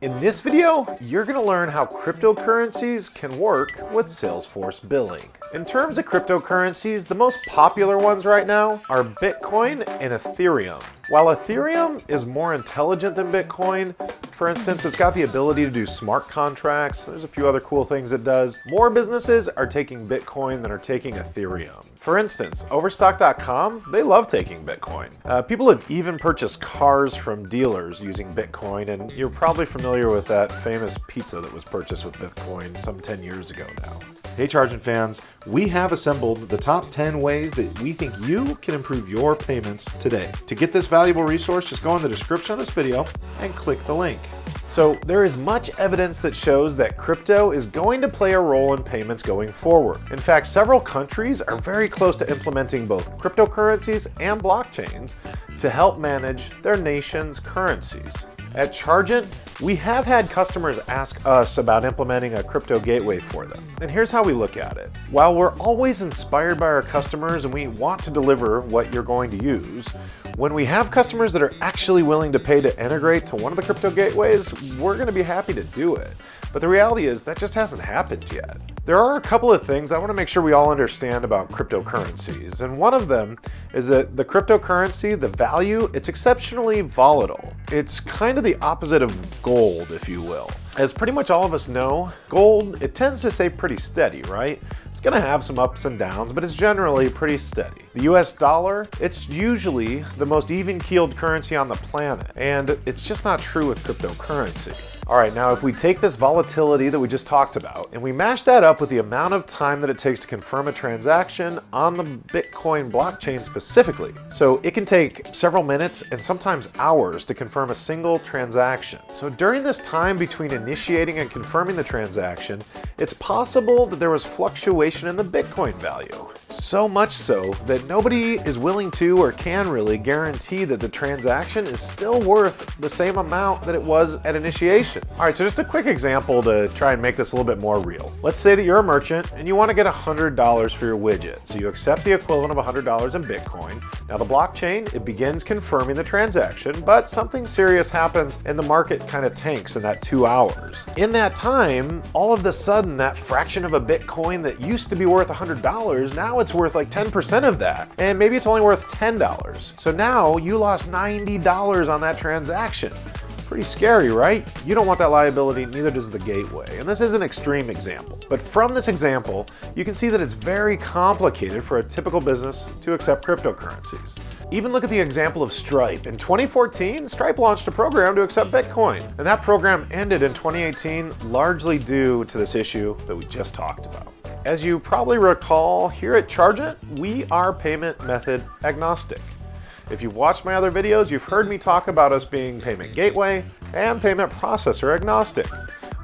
In this video, you're going to learn how cryptocurrencies can work with Salesforce Billing. In terms of cryptocurrencies, the most popular ones right now are Bitcoin and Ethereum. While Ethereum is more intelligent than Bitcoin, for instance, it's got the ability to do smart contracts. There's a few other cool things it does. More businesses are taking Bitcoin than are taking Ethereum. For instance, Overstock.com, they love taking Bitcoin. People have even purchased cars from dealers using Bitcoin, and you're probably familiar with that famous pizza that was purchased with Bitcoin some 10 years ago now. Hey Chargent fans, we have assembled the top 10 ways that we think you can improve your payments today. To get this valuable resource, just go in the description of this video and click the link. So there is much evidence that shows that crypto is going to play a role in payments going forward. In fact, several countries are very close to implementing both cryptocurrencies and blockchains to help manage their nation's currencies. At Chargent, we have had customers ask us about implementing a crypto gateway for them. And here's how we look at it. While we're always inspired by our customers and we want to deliver what you're going to use, when we have customers that are actually willing to pay to integrate to one of the crypto gateways, we're going to be happy to do it. But the reality is that just hasn't happened yet. There are a couple of things I want to make sure we all understand about cryptocurrencies. And one of them is that the cryptocurrency, the value, it's exceptionally volatile. It's kind of the opposite of gold, if you will. As pretty much all of us know, gold, it tends to stay pretty steady, right? It's going to have some ups and downs, but it's generally pretty steady. The US dollar, it's usually the most even-keeled currency on the planet, and it's just not true with cryptocurrency. All right, now if we take this volatility that we just talked about and we mash that up with the amount of time that it takes to confirm a transaction on the Bitcoin blockchain specifically, so it can take several minutes and sometimes hours to confirm a single transaction. So during this time between initiating and confirming the transaction, it's possible that there was fluctuation in the Bitcoin value. So much so that nobody is willing to or can really guarantee that the transaction is still worth the same amount that it was at initiation. All right, so just a quick example to try and make this a little bit more real. Let's say that you're a merchant and you want to get $100 for your widget. So you accept the equivalent of $100 in Bitcoin. Now the blockchain, it begins confirming the transaction, but something serious happens and the market kind of tanks in that 2 hours. In that time, all of a sudden, that fraction of a Bitcoin that used to be worth $100, now it's worth like 10% of that. And maybe it's only worth $10. So now you lost $90 on that transaction. Pretty scary, right? You don't want that liability, neither does the gateway. And this is an extreme example. But from this example, you can see that it's very complicated for a typical business to accept cryptocurrencies. Even look at the example of Stripe. In 2014, Stripe launched a program to accept Bitcoin. And that program ended in 2018, largely due to this issue that we just talked about. As you probably recall, here at Chargent, we are payment method agnostic. If you've watched my other videos, you've heard me talk about us being payment gateway and payment processor agnostic.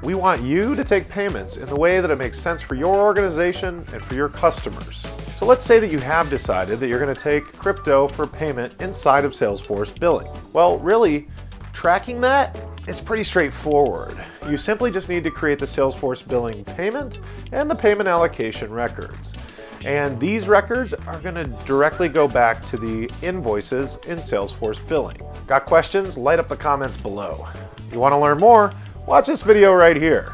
We want you to take payments in the way that it makes sense for your organization and for your customers. So let's say that you have decided that you're going to take crypto for payment inside of Salesforce Billing. Well, really, tracking that, it's pretty straightforward. You simply just need to create the Salesforce Billing payment and the payment allocation records. And these records are going to directly go back to the invoices in Salesforce Billing. Got questions? Light up the comments below. You want to learn more? Watch this video right here.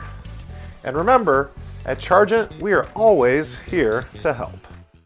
And remember, at Chargent, we are always here to help.